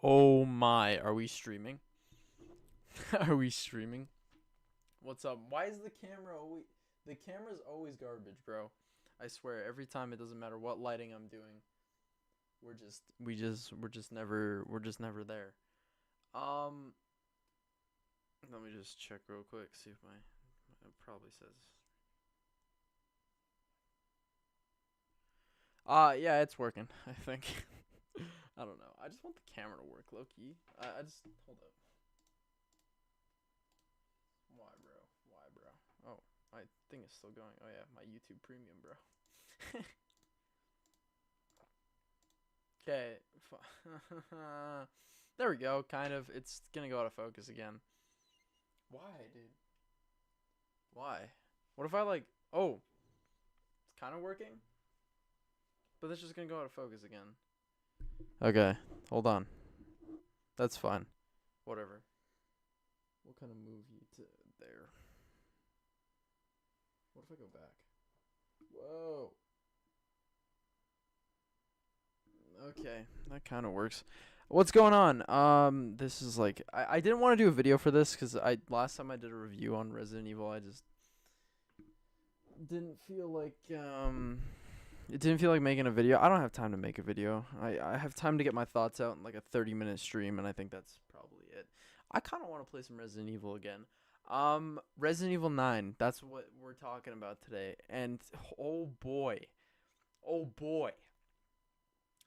Oh my, are we streaming? Are we streaming? What's up? Why is the camera always the camera's always garbage, bro? I swear every time it doesn't matter what lighting I'm doing. We're just never there. Um Let me just check real quick, see if my it probably says yeah, it's working, I think. I don't know. I just want the camera to work, low key. I just hold up. Why, bro? Why, bro? Oh, my thing is still going. Oh yeah, my YouTube Premium, bro. Okay. There we go. Kind of. It's gonna go out of focus again. Why, dude? Why? What if I like? Oh, it's kind of working, but it's just gonna go out of focus again. Okay, hold on. That's fine. Whatever. We'll kind of move you to there. What if I go back? Whoa. Okay, that kind of works. What's going on? This is like I didn't want to do a video for this because I last time I did a review on Resident Evil, I just didn't feel like it didn't feel like making a video. I don't have time to make a video. I have time to get my thoughts out in like a 30-minute stream, and I think that's probably it. I kind of want to play some Resident Evil again. Resident Evil 9. That's what we're talking about today. And oh boy, oh boy.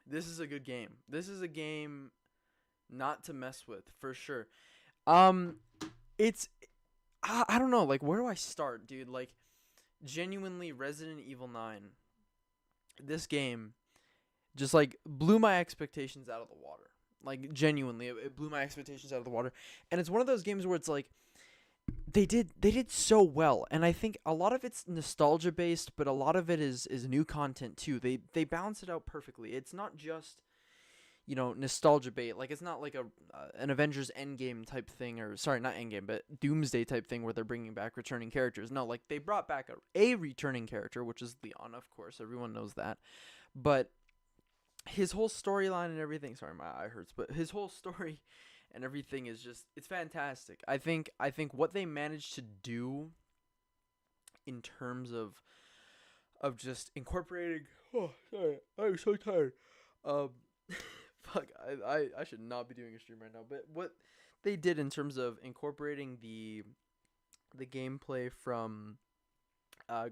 This is a good game. This is a game not to mess with for sure. Um, it's I don't know. Like, where do I start, dude? Like, genuinely, Resident Evil 9. This game just like blew my expectations out of the water. Like, genuinely, it blew my expectations out of the water. And it's one of those games where it's like they did so well, and I think a lot of it's nostalgia based, but a lot of it is new content too. They balance it out perfectly. It's not just nostalgia bait. Like, it's not like a an Avengers Endgame type thing, or sorry, not Endgame, but Doomsday type thing where they're bringing back returning characters. No, like they brought back a returning character, which is Leon, of course. Everyone knows that, but his whole storyline and everything. Sorry, my eye hurts, but his whole story and everything is just it's fantastic. I think what they managed to do in terms of just incorporating. Oh, sorry, I'm so tired. Um, fuck, I should not be doing a stream right now. But what they did in terms of incorporating the gameplay from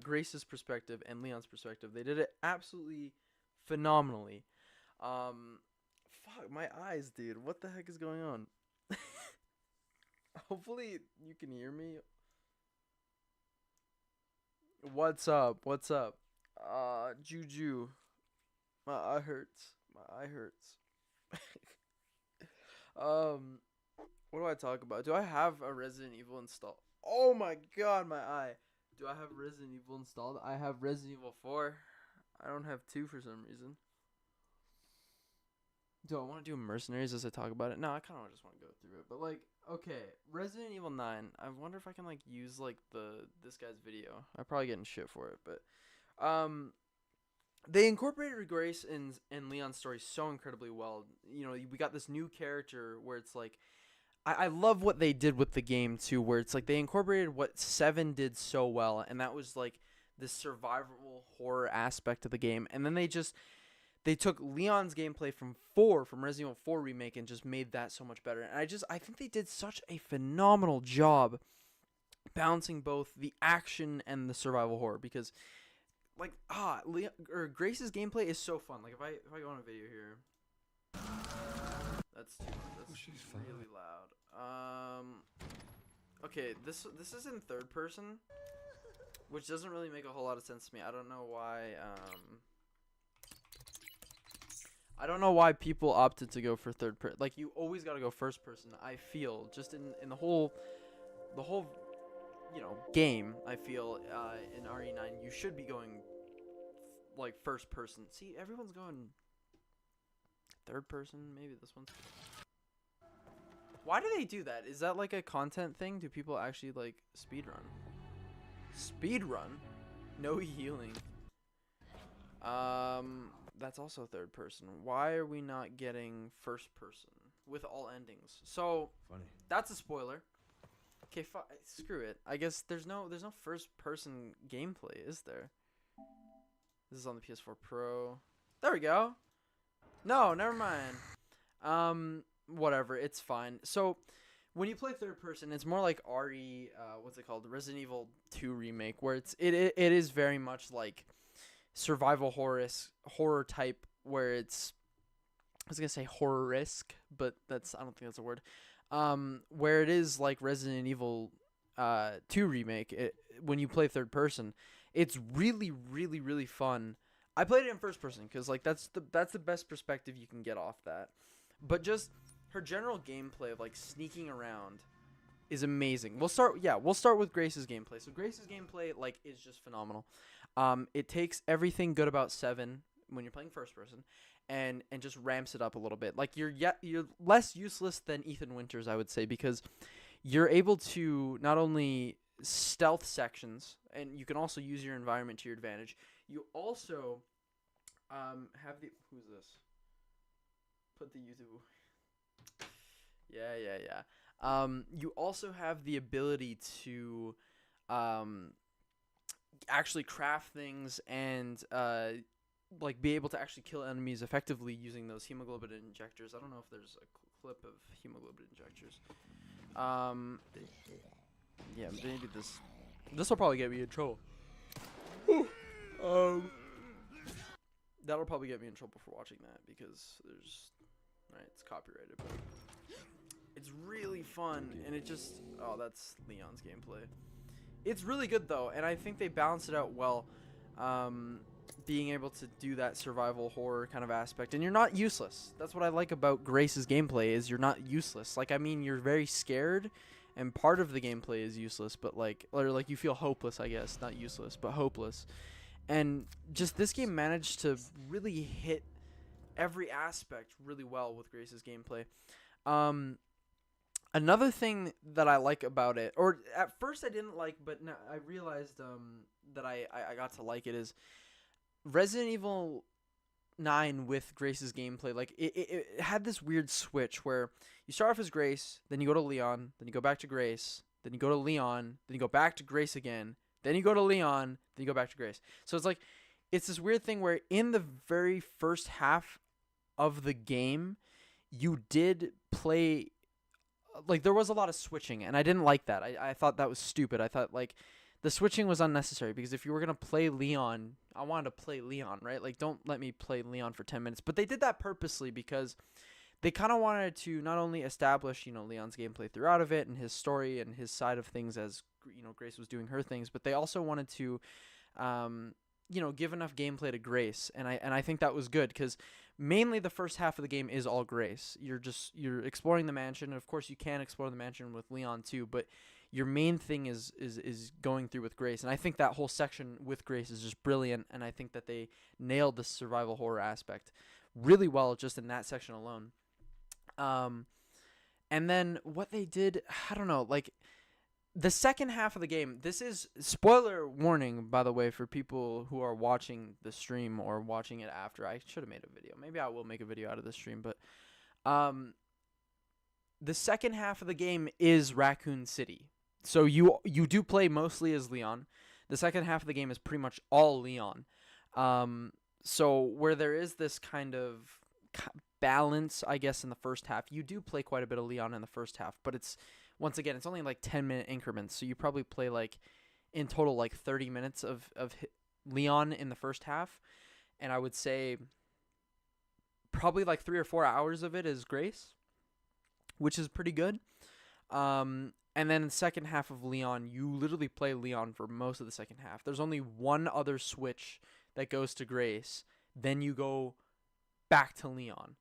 Grace's perspective and Leon's perspective, they did it absolutely phenomenally. Um, Fuck my eyes, dude. What the heck is going on? Hopefully you can hear me. What's up? What's up? Juju. My eye hurts. My eye hurts. um, what do I talk about? Do I have a Resident Evil installed? Oh my god, my eye. Do I have Resident Evil installed? I have Resident Evil 4. I don't have 2 for some reason. Do I want to do Mercenaries as I talk about it? No, I kind of just want to go through it. But like, okay, Resident Evil 9. I wonder if I can like use like the this guy's video. I'm probably getting shit for it, but um they incorporated Grace and Leon's story so incredibly well. We got this new character where it's like I love what they did with the game too, where it's like they incorporated what 7 did so well, and that was like this survival horror aspect of the game. And then they took Leon's gameplay from Resident Evil 4 remake and just made that so much better. And I think they did such a phenomenal job balancing both the action and the survival horror, because like Leon, or Grace's gameplay is so fun. Like if I go on a video here, that's too much. That's She's fine. really loud. Okay, this is in third person, which doesn't really make a whole lot of sense to me. I don't know why. I don't know why people opted to go for third person. Like, you always got to go first person. I feel just in the whole game. I feel in RE9 you should be going like first person. See, everyone's going third person. Maybe this one's. Why do they do that? Is that like a content thing? Do people actually like speed run? Speed run? No healing. That's also third person. Why are we not getting first person? with all endings. So Funny. that's a spoiler. Okay, screw it. I guess there's no first person gameplay, is there? This is on the PS4 Pro. There we go. No, never mind. Whatever, it's fine. So when you play third person, it's more like what's it called? Resident Evil 2 remake, where it is very much like survival horror type, where it's, I was gonna say horror-esque, but I don't think that's a word. Where it is like Resident Evil 2 remake, when you play third person, it's really, really, really fun. I played it in first person because like that's the best perspective you can get off that. But just her general gameplay of like sneaking around is amazing. We'll start with Grace's gameplay. So Grace's gameplay like is just phenomenal. It takes everything good about 7 when you're playing first person and just ramps it up a little bit. Like you're less useless than Ethan Winters, I would say, because you're able to not only stealth sections, and you can also use your environment to your advantage. You also have the, who's this? Put the YouTube. Yeah. You also have the ability to actually craft things and like be able to actually kill enemies effectively using those hemoglobin injectors. I don't know if there's a clip of hemoglobin injectors. Yeah, maybe this will probably get me in trouble. That'll probably get me in trouble for watching that because it's copyrighted, but it's really fun, and it just, that's Leon's gameplay. It's really good though, and I think they balance it out well. Being able to do that survival horror kind of aspect, and you're not useless. That's what I like about Grace's gameplay, is you're not useless. Like, I mean, you're very scared, and part of the gameplay is useless, but or you feel hopeless, I guess. Not useless, but hopeless. And just this game managed to really hit every aspect really well with Grace's gameplay. Another thing that I like about it, or at first I didn't like, but now I realized that I got to like it, is Resident Evil 9 with Grace's gameplay. Like it had this weird switch where you start off as Grace, then you go to Leon, then you go back to Grace, then you go to Leon, then you go back to Grace again, then you go to Leon, then you go back to Grace. So it's like, it's this weird thing where in the very first half of the game, you did play, like, there was a lot of switching, and I didn't like that. I thought that was stupid. I thought, like, the switching was unnecessary, because if you were going to play Leon, I wanted to play Leon, right? Like, don't let me play Leon for 10 minutes. But they did that purposely because they kind of wanted to not only establish, Leon's gameplay throughout of it and his story and his side of things as, Grace was doing her things, but they also wanted to, give enough gameplay to Grace. And I think that was good, because mainly the first half of the game is all Grace. You're exploring the mansion. And of course, you can explore the mansion with Leon too, but your main thing is going through with Grace. And I think that whole section with Grace is just brilliant, and I think that they nailed the survival horror aspect really well just in that section alone. And then what they did, I don't know, like, the second half of the game, this is spoiler warning, by the way, for people who are watching the stream or watching it after. I should have made a video. Maybe I will make a video out of the stream, but the second half of the game is Raccoon City. So you do play mostly as Leon. The second half of the game is pretty much all Leon. So where there is this kind of balance, I guess, in the first half, you do play quite a bit of Leon in the first half, but it's only like 10-minute increments. So you probably play like in total like 30 minutes of Leon in the first half, and I would say probably like 3 or 4 hours of it is Grace, which is pretty good. And then the second half of Leon, you literally play Leon for most of the second half. There's only one other switch that goes to Grace. Then you go back to Leon.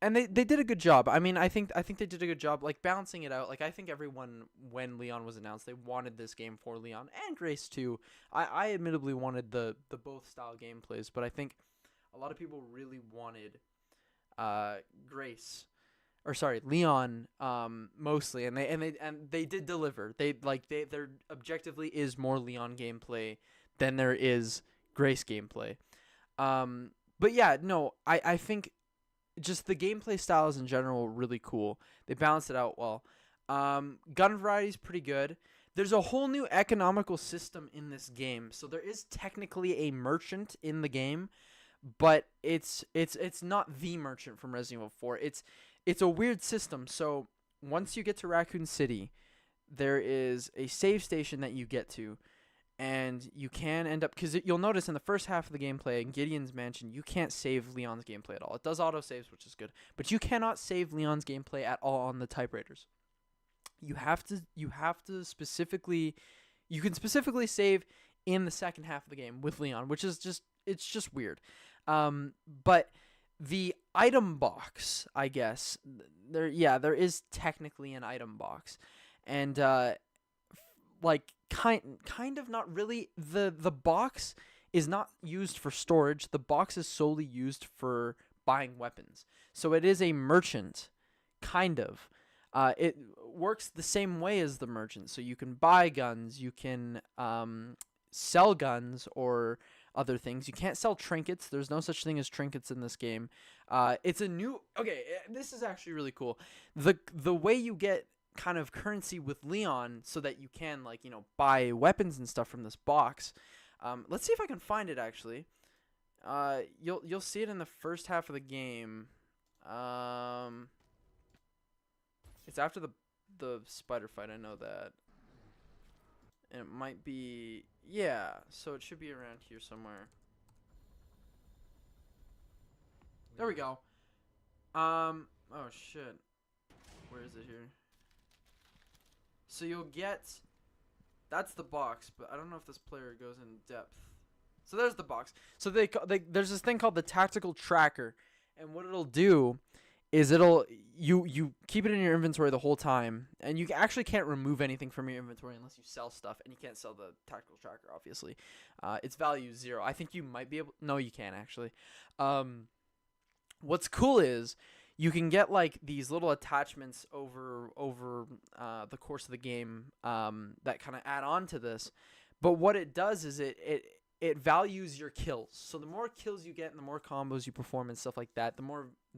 And they did a good job. I mean, I think they did a good job, like, balancing it out. Like, I think everyone, when Leon was announced, they wanted this game for Leon and Grace too. I admittedly wanted the both style gameplays, but I think a lot of people really wanted Leon mostly, and they did deliver. There objectively is more Leon gameplay than there is Grace gameplay. But yeah, no, I think just the gameplay styles in general were really cool. They balanced it out well. Gun variety is pretty good. There's a whole new economical system in this game. So there is technically a merchant in the game, but it's not the merchant from Resident Evil 4. It's a weird system. So once you get to Raccoon City, there is a save station that you get to, and you can end up, because you'll notice in the first half of the gameplay in Gideon's Mansion, you can't save Leon's gameplay at all. It does auto saves, which is good, but you cannot save Leon's gameplay at all on the typewriters. You have to specifically, you can specifically save in the second half of the game with Leon, which is just weird. But the item box, I guess, there is technically an item box, and like kind of not really. The box is not used for storage. The box is solely used for buying weapons. So it is a merchant, kind of. It works the same way as the merchant. So you can buy guns, you can sell guns or other things. You can't sell trinkets. There's no such thing as trinkets in this game. It's a new. Okay, this is actually really cool. The way you get kind of currency with Leon, so that you can, like, buy weapons and stuff from this box. Let's see if I can find it actually. You'll see it in the first half of the game. It's after the spider fight, I know that. And it might be, yeah, so it should be around here somewhere. There we go. Oh shit. Where is it here? So you'll get, that's the box, but I don't know if this player goes in depth. So there's the box. So there's this thing called the tactical tracker, and what it'll do is you keep it in your inventory the whole time, and you actually can't remove anything from your inventory unless you sell stuff, and you can't sell the tactical tracker, obviously. Its value is 0. I think you might be able, no, you can't actually. What's cool is you can get like these little attachments over the course of the game that kind of add on to this, but what it does is it values your kills. So the more kills you get and the more combos you perform and stuff like that, the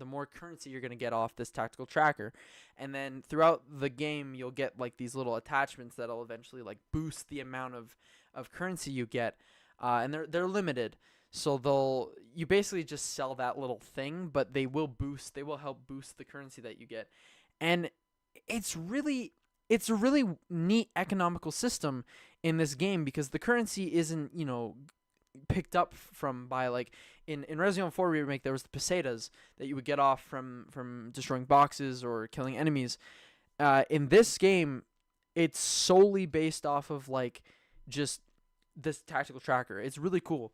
more currency you're going to get off this tactical tracker. And then throughout the game, you'll get like these little attachments that'll eventually like boost the amount of currency you get. And they're limited. So you basically just sell that little thing, but they will help boost the currency that you get. And it's a really neat economical system in this game, because the currency isn't, picked up by like in Resident Evil 4 Remake, there was the pesetas that you would get off from destroying boxes or killing enemies. In this game, it's solely based off of like just this tactical tracker. It's really cool.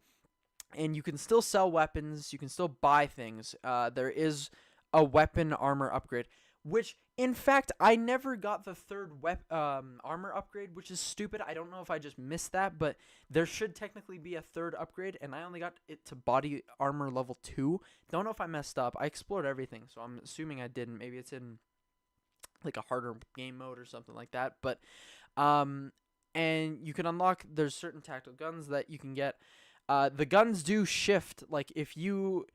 And you can still sell weapons, you can still buy things. There is a weapon armor upgrade, which, in fact, I never got the third armor upgrade, which is stupid. I don't know if I just missed that, but there should technically be a third upgrade, and I only got it to body armor level 2. Don't know if I messed up. I explored everything, so I'm assuming I didn't. Maybe it's in like a harder game mode or something like that. But and you can unlock, there's certain tactical guns that you can get. The guns do shift. Like if you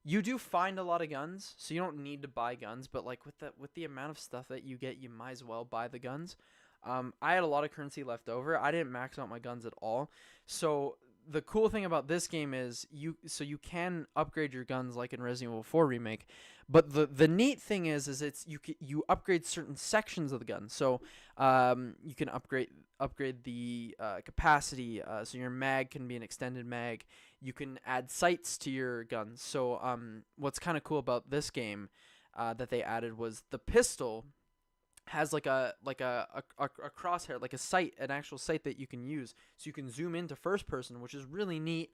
do find a lot of guns, so you don't need to buy guns, but like with the amount of stuff that you get, you might as well buy the guns. I had a lot of currency left over. I didn't max out my guns at all. So the cool thing about this game is you can upgrade your guns like in Resident Evil 4 Remake, but the neat thing is you upgrade certain sections of the gun. So you can upgrade the capacity, so your mag can be an extended mag. You can add sights to your guns. So what's kind of cool about this game that they added was the pistol has like a crosshair, like a sight, an actual sight that you can use, so you can zoom into first person, which is really neat.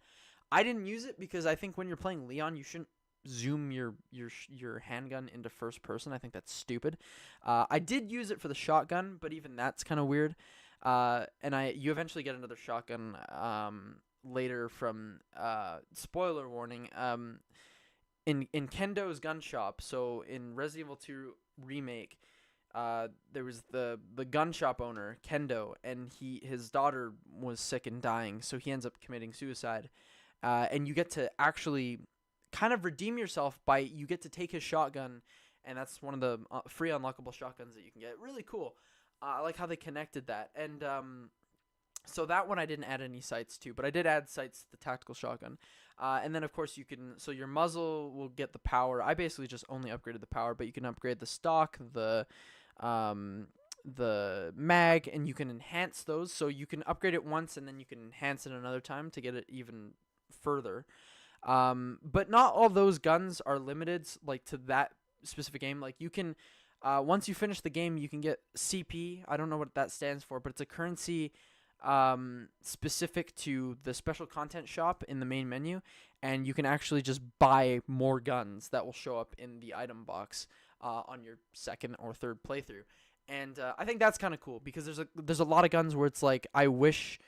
I didn't use it because I think when you're playing Leon, you shouldn't zoom your handgun into first person. I think that's stupid. I did use it for the shotgun, but even that's kind of weird. And you eventually get another shotgun later from spoiler warning, in Kendo's gun shop. So in Resident Evil 2 Remake, there was the gun shop owner, Kendo, and his daughter was sick and dying, so he ends up committing suicide. And you get to actually kind of redeem yourself by you get to take his shotgun, and that's one of the free unlockable shotguns that you can get. Really cool. I like how they connected that. And so that one I didn't add any sights to, but I did add sights to the tactical shotgun. And then, of course, you can... So your muzzle will get the power. I basically just only upgraded the power, but you can upgrade the stock, the mag, and you can enhance those. So you can upgrade it once, and then you can enhance it another time to get it even further. But not all those guns are limited, like, to that specific game. Like, you can... once you finish the game, you can get CP. I don't know what that stands for, but it's a currency specific to the special content shop in the main menu, and you can actually just buy more guns that will show up in the item box on your second or third playthrough. And I think that's kind of cool, because there's a lot of guns where it's like I wish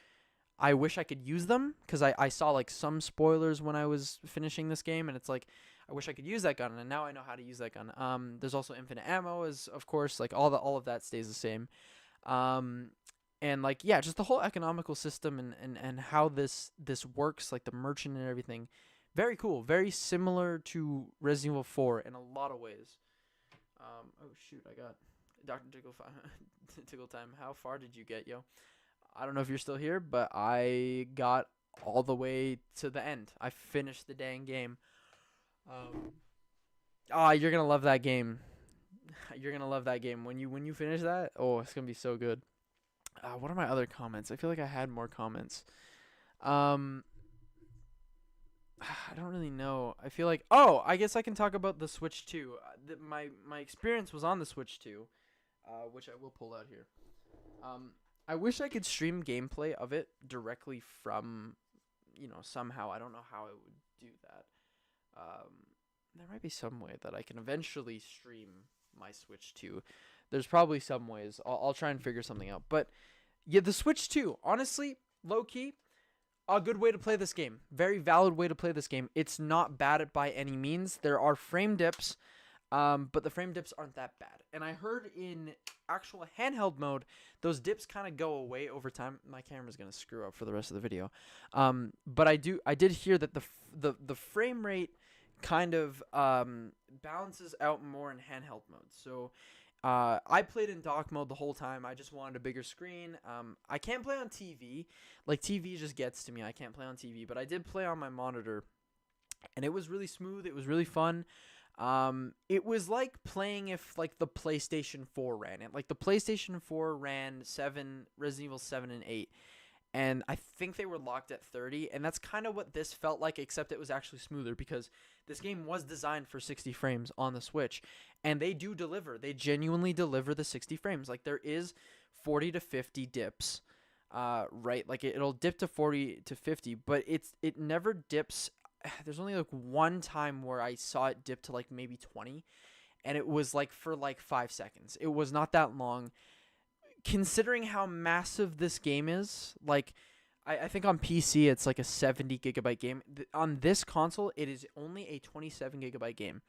I could use them, because I saw like some spoilers when I was finishing this game, and it's like I wish I could use that gun, and now I know how to use that gun. There's also infinite ammo, as of course, like all of that stays the same. And like, yeah, just the whole economical system and how this works, like the merchant and everything, very cool, very similar to Resident Evil 4 in a lot of ways. Oh shoot, I got Dr. Tickle Time. How far did you get, yo? I don't know if you're still here, but I got all the way to the end. I finished the dang game. You're gonna love that game. You're gonna love that game when you finish that. Oh, it's gonna be so good. What are my other comments? I feel like I had more comments. I don't really know. I feel like... Oh, I guess I can talk about the Switch 2. My experience was on the Switch 2, which I will pull out here. I wish I could stream gameplay of it directly from, somehow. I don't know how I would do that. There might be some way that I can eventually stream my Switch 2. There's probably some ways. I'll try and figure something out. But yeah, the Switch 2, honestly, low-key, a good way to play this game. Very valid way to play this game. It's not bad by any means. There are frame dips, but the frame dips aren't that bad. And I heard in actual handheld mode, those dips kind of go away over time. My camera's going to screw up for the rest of the video. But I did hear that the frame rate kind of balances out more in handheld mode. So... I played in dock mode the whole time. I just wanted a bigger screen. I can't play on TV. Like, TV just gets to me. I can't play on TV. But I did play on my monitor, and it was really smooth. It was really fun. It was like playing if, like, the PlayStation 4 ran it. Like, the PlayStation 4 ran Resident Evil 7 and 8. And I think they were locked at 30, and that's kind of what this felt like, except it was actually smoother, because this game was designed for 60 frames on the Switch, and they do deliver. They genuinely deliver the 60 frames. Like, there is 40 to 50 dips, right? Like, it'll dip to 40 to 50, but it never dips. There's only, like, one time where I saw it dip to, like, maybe 20, and it was, like, for, like, 5 seconds. It was not that long. Considering how massive this game is, like, I think on PC it's like a 70 gigabyte game. On this console, it is only a 27 gigabyte game.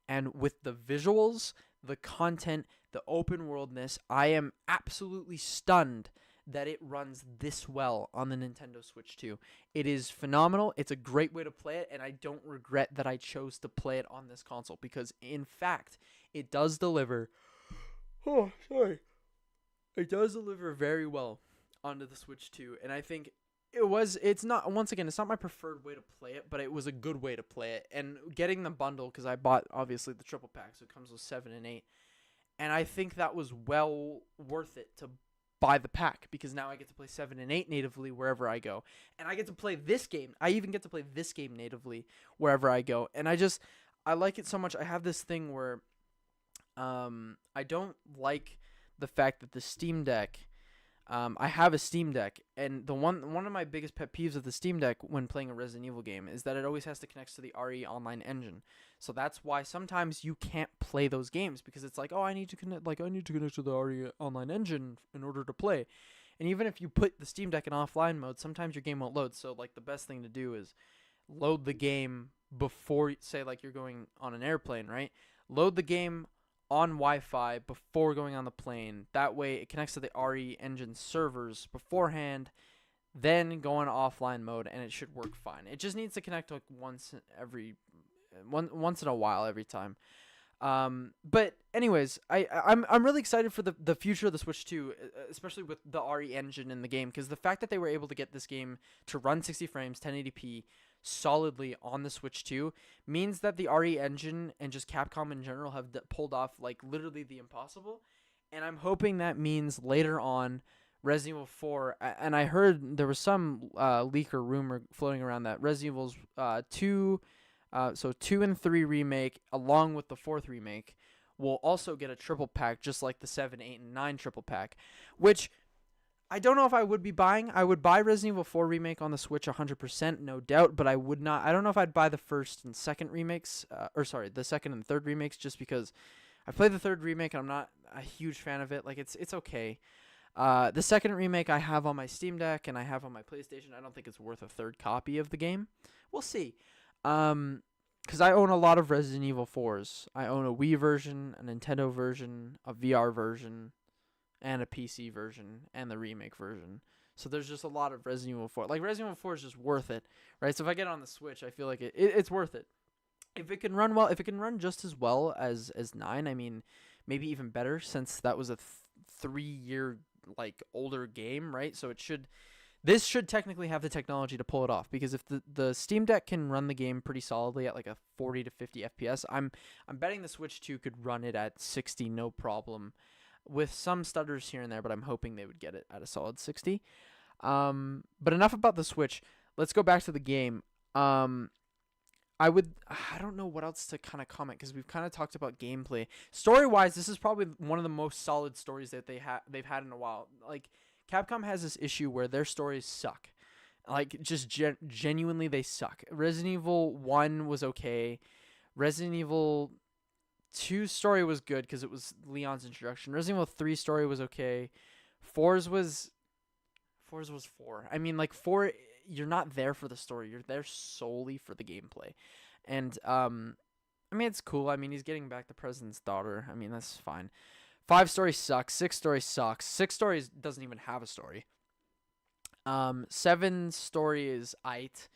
And with the visuals, the content, the open worldness, I am absolutely stunned that it runs this well on the Nintendo Switch 2. It is phenomenal. It's a great way to play it, and I don't regret that I chose to play it on this console, because, in fact, it does deliver... Oh, sorry. It does deliver very well onto the Switch 2, and I think it's not my preferred way to play it, but it was a good way to play it. And getting the bundle, because I bought, obviously, the triple pack, so it comes with 7 and 8, and I think that was well worth it to buy the pack, because now I get to play 7 and 8 natively wherever I go, and I get to play this game. I even get to play this game natively wherever I go, and I like it so much. I have this thing where I don't like the fact that the Steam Deck, I have a Steam Deck, and one of my biggest pet peeves of the Steam Deck when playing a Resident Evil game is that it always has to connect to the RE Online engine. So that's why sometimes you can't play those games, because it's like, oh, I need to connect to the RE Online engine in order to play. And even if you put the Steam Deck in offline mode, sometimes your game won't load. So, like, the best thing to do is load the game before, say, like, you're going on an airplane, right? Load the game on Wi-Fi before going on the plane. That way it connects to the RE engine servers beforehand, then go on offline mode, and it should work fine. It just needs to connect like once every once in a while every time. But anyways, I'm really excited for the future of the Switch 2, especially with the RE engine in the game, because the fact that they were able to get this game to run 60 frames, 1080p solidly on the Switch 2 means that the RE engine and just Capcom in general have pulled off like literally the impossible. And I'm hoping that means later on Resident Evil 4, and I heard there was some leak or rumor floating around that Resident Evil's 2, so 2 and 3 remake, along with the 4th remake, will also get a triple pack, just like the 7, 8, and 9 triple pack, which I don't know if I would be buying. I would buy Resident Evil 4 remake on the Switch 100%, no doubt, but I would not. I don't know if I'd buy the first and second remakes, the second and third remakes, just because I played the third remake and I'm not a huge fan of it. Like it's okay. The second remake I have on my Steam Deck and I have on my PlayStation. I don't think it's worth a third copy of the game. We'll see. Because I own a lot of Resident Evil 4s. I own a Wii version, a Nintendo version, a VR version, and a PC version, and the remake version. So there's just a lot of Resident Evil 4. Like, Resident Evil 4 is just worth it, right? So if I get it on the Switch, I feel like it's worth it. If it can run well, if it can run just as well as 9, I mean, maybe even better, since that was a 3-year, like, older game, right? So this should technically have the technology to pull it off, because if the Steam Deck can run the game pretty solidly at like a 40 to 50 FPS, I'm betting the Switch 2 could run it at 60 no problem, with some stutters here and there, but I'm hoping they would get it at a solid 60. But enough about the Switch. Let's go back to the game. I don't know what else to kind of comment, because we've kind of talked about gameplay. Story-wise, this is probably one of the most solid stories that they've had in a while. Like, Capcom has this issue where their stories suck. Like, just genuinely they suck. Resident Evil 1 was okay. Resident Evil 2's story was good because it was Leon's introduction. Resident Evil 3 story was okay. 4's was 4. I mean, like, 4, you're not there for the story. You're there solely for the gameplay. And, I mean, it's cool. I mean, he's getting back the president's daughter. I mean, that's fine. 5 story sucks. 6 story sucks. 6 stories doesn't even have a story. 7 story is aight.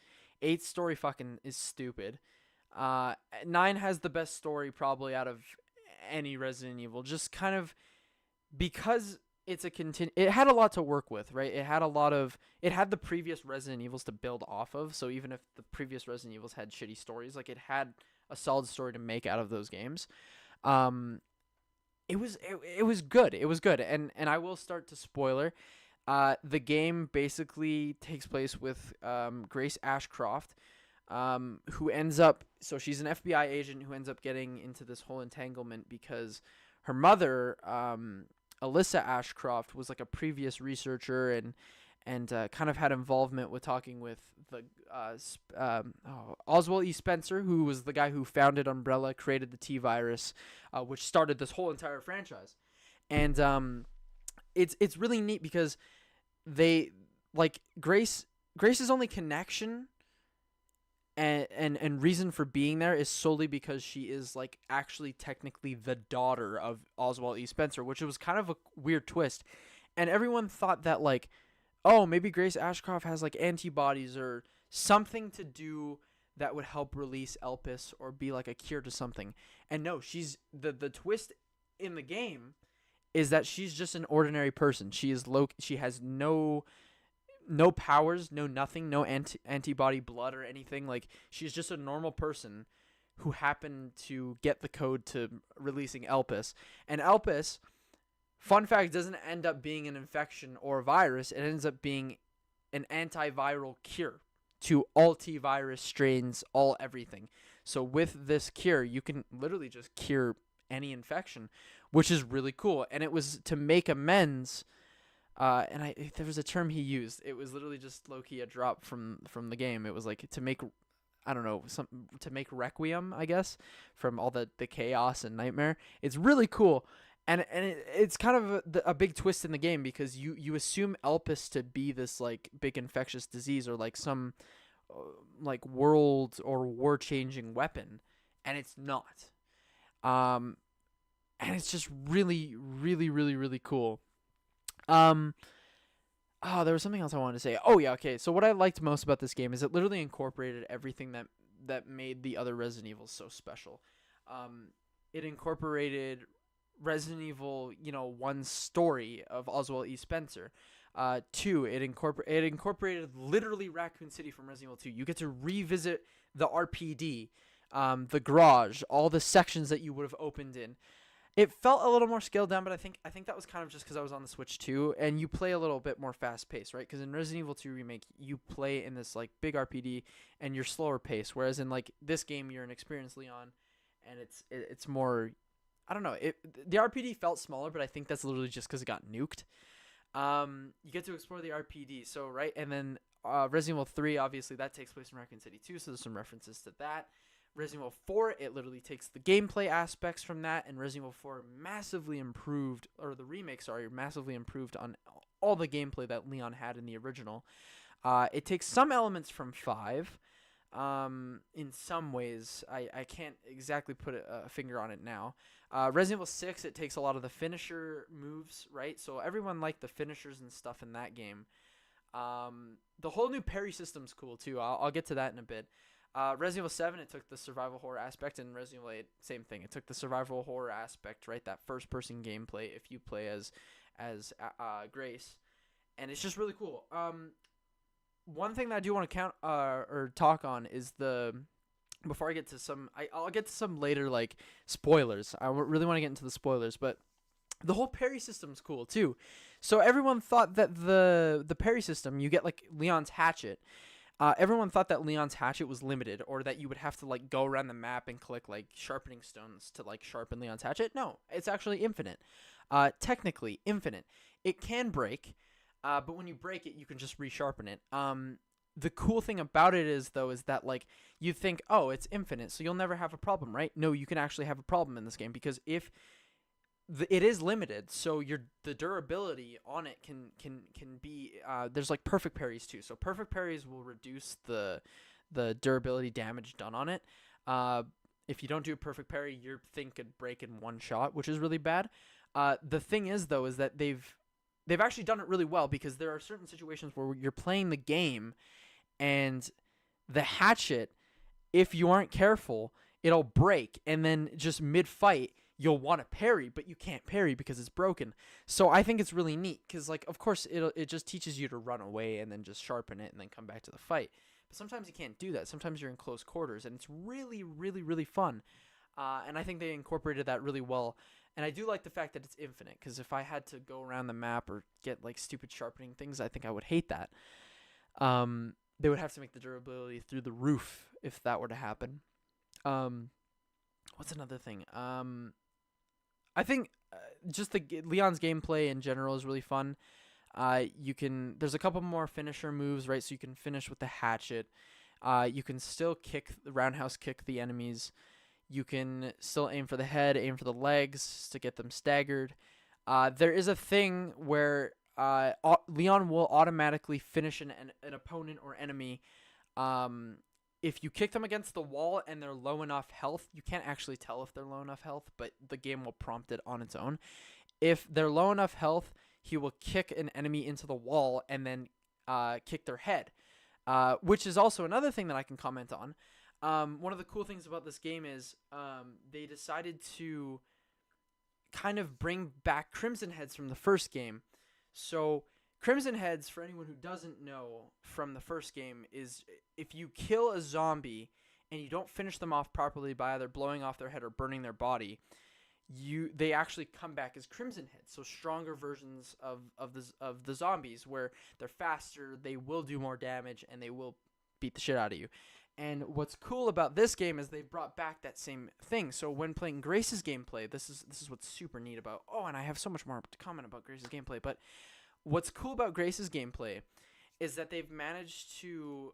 8 story fucking is stupid. 9 has the best story probably out of any Resident Evil. Just kind of because it's it had a lot to work with, right? It had the previous Resident Evils to build off of. So even if the previous Resident Evils had shitty stories, like, it had a solid story to make out of those games. It was good. It was good. And I will start to spoiler. The game basically takes place with Grace Ashcroft, who ends up, so she's an FBI agent who ends up getting into this whole entanglement because her mother, Alyssa Ashcroft, was like a previous researcher and kind of had involvement with talking with the Oswald E. Spencer, who was the guy who founded Umbrella, created the T-Virus, which started this whole entire franchise. And it's really neat because they, like, Grace's only connection and reason for being there is solely because she is, like, actually technically the daughter of Oswald E. Spencer, which was kind of a weird twist. And everyone thought that, like, oh, maybe Grace Ashcroft has, like, antibodies or something to do that would help release Elpis or be like a cure to something. And no, she's the twist in the game is that she's just an ordinary person. She has no powers, no nothing, no antibody blood or anything. Like, she's just a normal person who happened to get the code to releasing Elpis. And Elpis, fun fact, doesn't end up being an infection or a virus. It ends up being an antiviral cure to all T-virus strains, all everything. So with this cure, you can literally just cure any infection, which is really cool. And it was to make amends. There was a term he used. It was literally just low-key a drop from the game. It was like to make, I don't know, to make requiem, I guess, from all the chaos and nightmare. It's really cool. And it's kind of a big twist in the game because you assume Elpis to be this, like, big infectious disease or like some like world or war-changing weapon, and it's not. And it's just really, really, really, really cool. There was something else I wanted to say. Oh yeah, okay. So what I liked most about this game is it literally incorporated everything that that made the other Resident Evil so special. It incorporated Resident Evil, 1's story of Oswald E. Spencer. Two, it incorporated literally Raccoon City from Resident Evil 2. You get to revisit the RPD, the garage, all the sections that you would have opened in. It felt a little more scaled down, but I think that was kind of just because I was on the Switch too, and you play a little bit more fast paced, right? Because in Resident Evil 2 Remake, you play in this like big RPD and you're slower paced, whereas in like this game, you're an experienced Leon, and it's more, I don't know. The RPD felt smaller, but I think that's literally just because it got nuked. You get to explore the RPD, so right, and then Resident Evil 3, obviously that takes place in Raccoon City 2, so there's some references to that. Resident Evil 4, it literally takes the gameplay aspects from that, and Resident Evil 4 massively improved, or the remake, sorry, massively improved on all the gameplay that Leon had in the original. It takes some elements from 5. In some ways, I can't exactly put a finger on it now. Resident Evil 6, it takes a lot of the finisher moves, right? So everyone liked the finishers and stuff in that game. The whole new parry system's cool too. I'll get to that in a bit. Resident Evil 7, it took the survival horror aspect, and Resident Evil 8, same thing. It took the survival horror aspect, right? That first-person gameplay if you play as Grace, and it's just really cool. One thing that I do want to count or talk on is before I get to some, I'll get to some later like spoilers. I really want to get into the spoilers, but the whole parry system's cool too. So everyone thought that the parry system, you get like Leon's hatchet. Everyone thought that Leon's hatchet was limited, or that you would have to like go around the map and collect like sharpening stones to like sharpen Leon's hatchet. No, it's actually infinite. Technically infinite. It can break, but when you break it, you can just resharpen it. The cool thing about it is that like you think, oh, it's infinite, so you'll never have a problem, right? No, you can actually have a problem in this game, because if it is limited, so the durability on it can be there's like perfect parries too. So perfect parries will reduce the durability damage done on it. If you don't do a perfect parry, your thing could break in one shot, which is really bad. The thing is though is that they've actually done it really well, because there are certain situations where you're playing the game and the hatchet, if you aren't careful, it'll break, and then just mid-fight you'll want to parry, but you can't parry because it's broken. So I think it's really neat, because like of course it just teaches you to run away and then just sharpen it and then come back to the fight. But sometimes you can't do that. Sometimes you're in close quarters, and it's really, really, really fun. And I think they incorporated that really well. And I do like the fact that it's infinite, because if I had to go around the map or get like stupid sharpening things, I think I would hate that. They would have to make the durability through the roof if that were to happen. What's another thing? I think just Leon's gameplay in general is really fun. There's a couple more finisher moves, right? So you can finish with the hatchet. You can still roundhouse kick the enemies. You can still aim for the head, aim for the legs to get them staggered. There is a thing where Leon will automatically finish an opponent or enemy if you kick them against the wall and they're low enough health. You can't actually tell if they're low enough health, but the game will prompt it on its own. If they're low enough health, he will kick an enemy into the wall and then kick their head, which is also another thing that I can comment on. One of the cool things about this game is they decided to kind of bring back Crimson Heads from the first game. So Crimson Heads, for anyone who doesn't know from the first game, is if you kill a zombie and you don't finish them off properly by either blowing off their head or burning their body, they actually come back as Crimson Heads, so stronger versions of the zombies, where they're faster, they will do more damage, and they will beat the shit out of you. And what's cool about this game is they've brought back that same thing. So when playing Grace's gameplay, this is what's super neat about. Oh, and I have so much more to comment about Grace's gameplay, but what's cool about Grace's gameplay is that they've managed to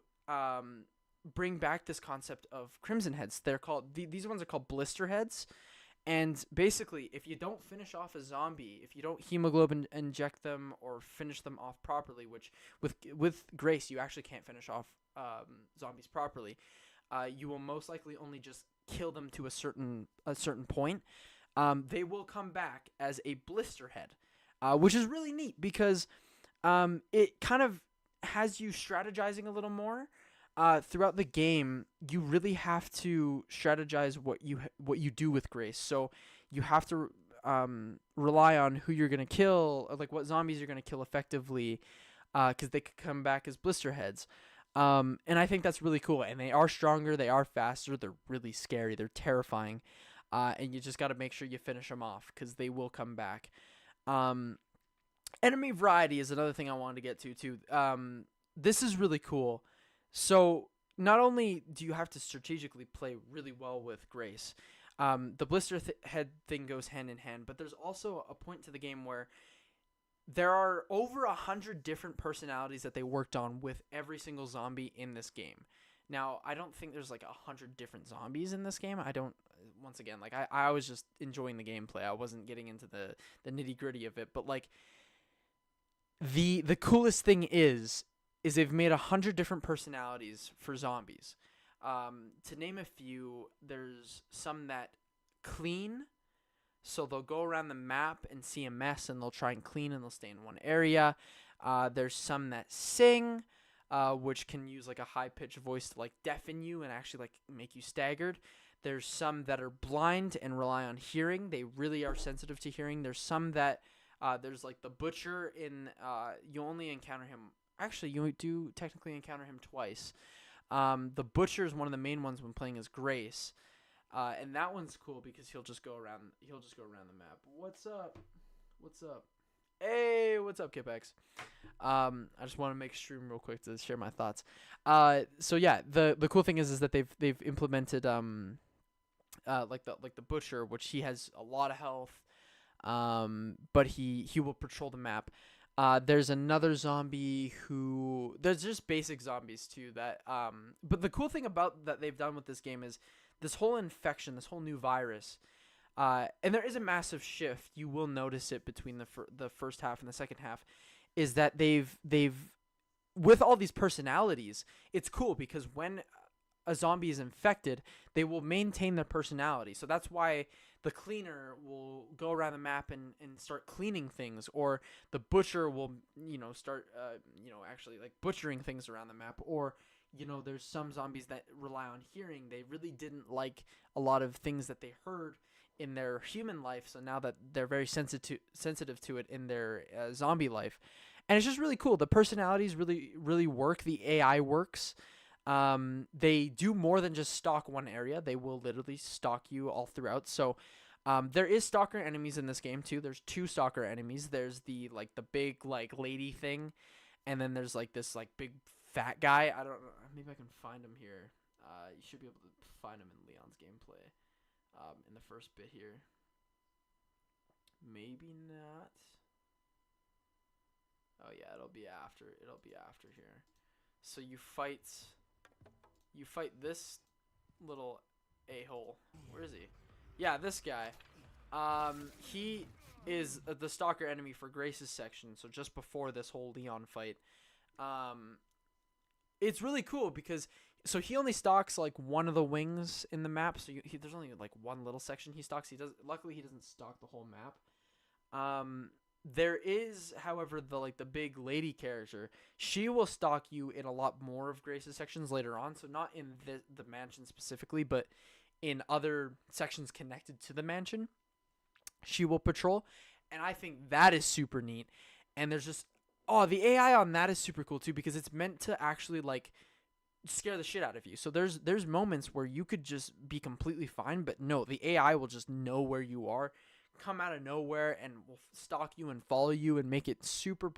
bring back this concept of Crimson Heads. They're called these ones are called Blister Heads, and basically, if you don't finish off a zombie, if you don't hemoglobin inject them or finish them off properly, which with Grace you actually can't finish off zombies properly, you will most likely only just kill them to a certain point. They will come back as a Blister Head. Which is really neat, because it kind of has you strategizing a little more. throughout the game, you really have to strategize what you do with Grace. So you have to rely on who you're gonna kill, or like what zombies you're gonna kill effectively, because they could come back as blister heads. And I think that's really cool. And they are stronger, they are faster, they're really scary, they're terrifying. And you just got to make sure you finish them off because they will come back. Um, Enemy variety is another thing I wanted to get to too. This is really cool. So not only do you have to strategically play really well with Grace, the blister head thing goes hand in hand, but there's also a point to the game where there are over 100 different personalities that they worked on with every single zombie in this game. Now, I don't think there's like 100 different zombies in this game. I don't. Once again, like I was just enjoying the gameplay. I wasn't getting into the nitty gritty of it. But like the coolest thing is they've made 100 different personalities for zombies. To name a few, there's some that clean. So they'll go around the map and see a mess, and they'll try and clean, and they'll stay in one area. There's some that sing, which can use like a high-pitched voice to like deafen you and actually like make you staggered. There's some that are blind and rely on hearing. They really are sensitive to hearing. There's some that there's like the butcher in you only encounter him. Actually, you do technically encounter him twice. The butcher is one of the main ones when playing as Grace. And that one's cool because he'll just go around the map. What's up? Hey, what's up, Kipex? I just want to make stream real quick to share my thoughts. So yeah, the cool thing is that they've implemented like the butcher, which he has a lot of health. But he will patrol the map. There's another zombie who there's just basic zombies too that but the cool thing about that they've done with this game is this whole infection, this whole new virus, and there is a massive shift. You will notice it between the first half and the second half, is that they've with all these personalities, it's cool because when a zombie is infected, they will maintain their personality. So that's why the cleaner will go around the map and start cleaning things, or the butcher will, start, actually like butchering things around the map, or, there's some zombies that rely on hearing. They really didn't like a lot of things that they heard in their human life, so now that they're very sensitive to it in their zombie life. And it's just really cool. The personalities really, really work. The AI works. They do more than just stalk one area. They will literally stalk you all throughout. So, there is stalker enemies in this game too. There's 2 stalker enemies. There's the big lady thing, and then there's this big fat guy. I don't know. Maybe I can find him here. You should be able to find him in Leon's gameplay. In the first bit here. Maybe not. Oh yeah, it'll be after here. So you fight this little a-hole. Where is he? Yeah, this guy. He is the stalker enemy for Grace's section, so just before this whole Leon fight. It's really cool because so he only stalks one of the wings in the map, so there's only one little section he stalks. Luckily he doesn't stalk the whole map. There is, however, the big lady character. She will stalk you in a lot more of Grace's sections later on. So not in the mansion specifically, but in other sections connected to the mansion, she will patrol. And I think that is super neat. And there's just, the AI on that is super cool too, because it's meant to actually scare the shit out of you. So there's moments where you could just be completely fine, but no, the AI will just know where you are, come out of nowhere, and will stalk you and follow you and make it super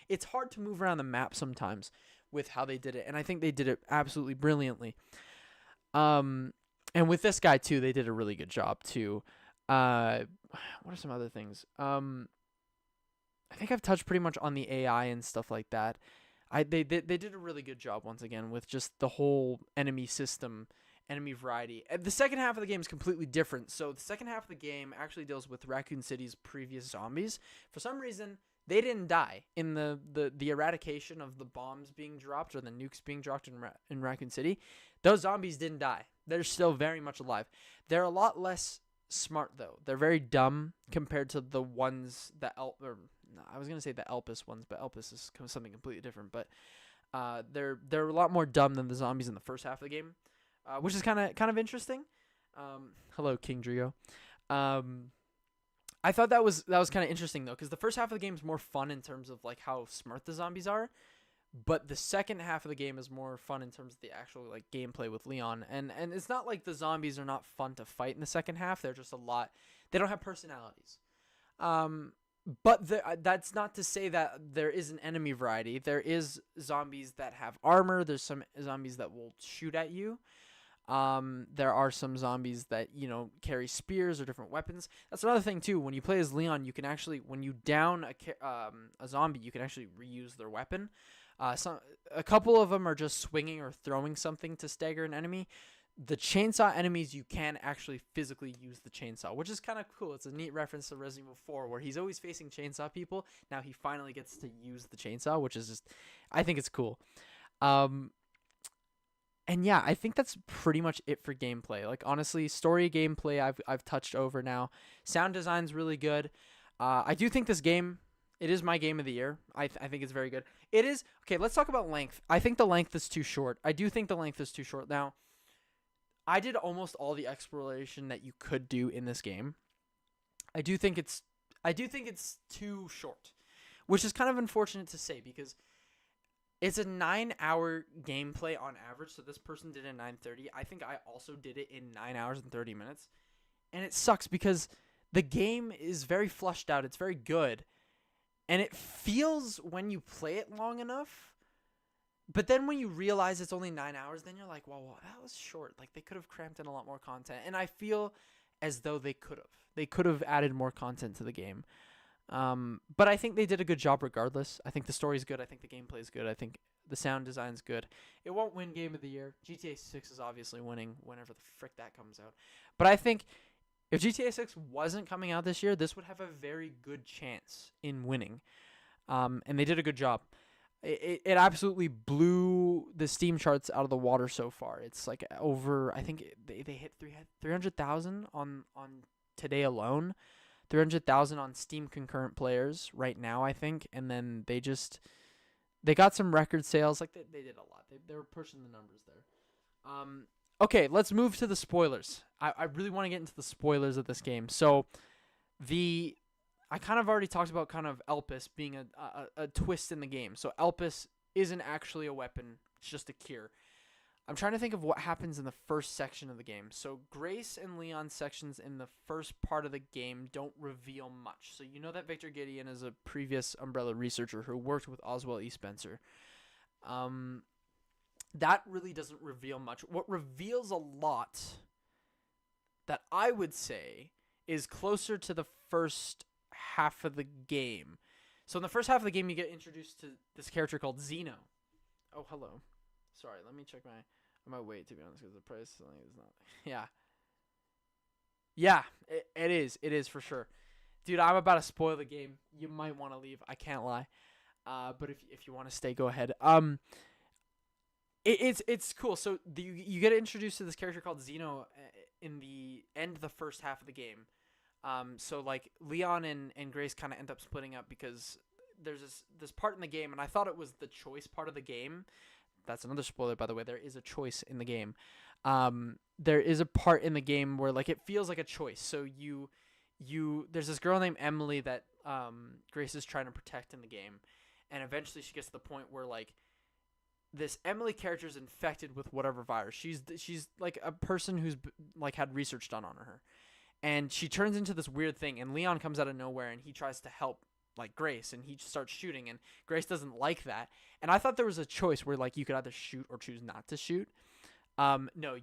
it's hard to move around the map sometimes with how they did it, and I think they did it absolutely brilliantly. And with this guy too, they did a really good job too. What are some other things? I think I've touched pretty much on the AI and stuff like that. They did a really good job once again with just the whole enemy system, enemy variety. The second half of the game is completely different. So the second half of the game actually deals with Raccoon City's previous zombies. For some reason, they didn't die in the eradication of the bombs being dropped or the nukes being dropped in Raccoon City. Those zombies didn't die. They're still very much alive. They're a lot less smart though. They're very dumb compared to the ones that I was gonna say the Elpis ones, but Elpis is something completely different. But They're a lot more dumb than the zombies in the first half of the game, which is kind of interesting. Hello, King Drigo. I thought that was kind of interesting though, because the first half of the game is more fun in terms of like how smart the zombies are, but the second half of the game is more fun in terms of the actual like gameplay with Leon. And it's not like the zombies are not fun to fight in the second half. They're just a lot. They don't have personalities. But that's not to say that there is an enemy variety. There is zombies that have armor. There's some zombies that will shoot at you. There are some zombies that, carry spears or different weapons. That's another thing too. When you play as Leon, you can actually, when you down a zombie, you can actually reuse their weapon. A couple of them are just swinging or throwing something to stagger an enemy. The chainsaw enemies, you can actually physically use the chainsaw, which is kind of cool. It's a neat reference to Resident Evil 4, where he's always facing chainsaw people. Now he finally gets to use the chainsaw, which is just, I think it's cool. And yeah, I think that's pretty much it for gameplay. Like, honestly, story gameplay I've touched over now. Sound design's really good. I do think this game, it is my game of the year. I think it's very good. It is, okay, let's talk about length. I think the length is too short. I do think the length is too short. Now, I did almost all the exploration that you could do in this game. I do think it's too short, which is kind of unfortunate to say because it's a 9-hour gameplay on average. So this person did it in 9:30. I think I also did it in 9 hours and 30 minutes. And it sucks because the game is very flushed out. It's very good. And it feels when you play it long enough. But then when you realize it's only 9 hours, then you're like, well, that was short. Like, they could have cramped in a lot more content. And I feel as though they could have. They could have added more content to the game. But I think they did a good job regardless. I think the story's good. I think the gameplay's good. I think the sound design's good. It won't win Game of the Year. GTA 6 is obviously winning whenever the frick that comes out. But I think if GTA 6 wasn't coming out this year, this would have a very good chance in winning. And they did a good job. It absolutely blew the Steam charts out of the water so far. It's like over, I think they hit 300,000 on today alone. 300,000 on Steam concurrent players right now, I think. And then they got some record sales. Like they did a lot. They were pushing the numbers there. Okay, let's move to the spoilers. I really want to get into the spoilers of this game. So I kind of already talked about kind of Elpis being a twist in the game. So Elpis isn't actually a weapon. It's just a cure. I'm trying to think of what happens in the first section of the game. So Grace and Leon's sections in the first part of the game don't reveal much. So you know that Victor Gideon is a previous Umbrella researcher who worked with Oswald E. Spencer. That really doesn't reveal much. What reveals a lot that I would say is closer to the first half of the game. So in the first half of the game, you get introduced to this character called Zeno. Oh, hello. Sorry, let me check my weight, to be honest, because the price is not. Yeah, it is. It is for sure. Dude, I'm about to spoil the game. You might want to leave. I can't lie. But if you want to stay, go ahead. It's cool. So you get introduced to this character called Zeno in the end of the first half of the game. So like Leon and Grace kind of end up splitting up because there's this part in the game, and I thought it was the choice part of the game. That's another spoiler, by the way. There is a choice in the game. There is a part in the game where like it feels like a choice. So there's this girl named Emily that Grace is trying to protect in the game, and eventually she gets to the point where like this Emily character is infected with whatever virus. She's like a person who's like had research done on her. And she turns into this weird thing, and Leon comes out of nowhere, and he tries to help, like, Grace, and he starts shooting, and Grace doesn't like that. And I thought there was a choice where, like, you could either shoot or choose not to shoot. No,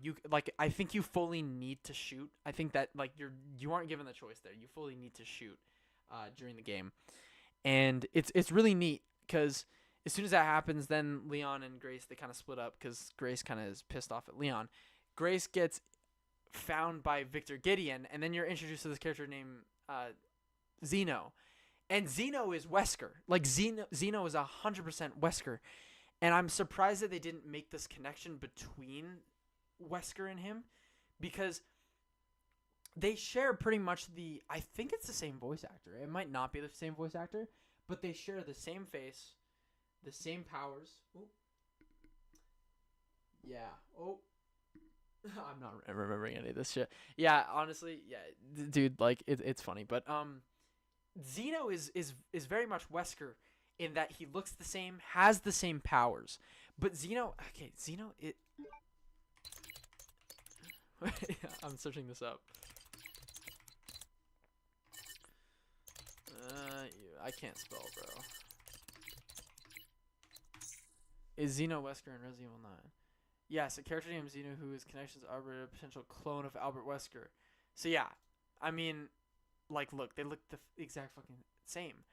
I think you fully need to shoot. I think that, like, you aren't given the choice there. You fully need to shoot during the game. And it's really neat, because as soon as that happens, then Leon and Grace, they kind of split up, because Grace kind of is pissed off at Leon. Grace gets found by Victor Gideon, and then you're introduced to this character named Zeno, and Zeno is Wesker. Like Zeno is 100% Wesker, and I'm surprised that they didn't make this connection between Wesker and him, because they share pretty much I think it's the same voice actor. It might not be the same voice actor, but they share the same face, the same powers. Ooh, Yeah. Oh, I'm not remembering any of this shit. Yeah, honestly, yeah, dude, like it's funny, but Zeno is very much Wesker in that he looks the same, has the same powers, but Zeno, it. I'm searching this up. I can't spell, bro. Is Zeno Wesker in Resident Evil 9? Yes, a character named Zeno who is connections to Albert, a potential clone of Albert Wesker. So yeah, I mean, like, look, they look the exact fucking same.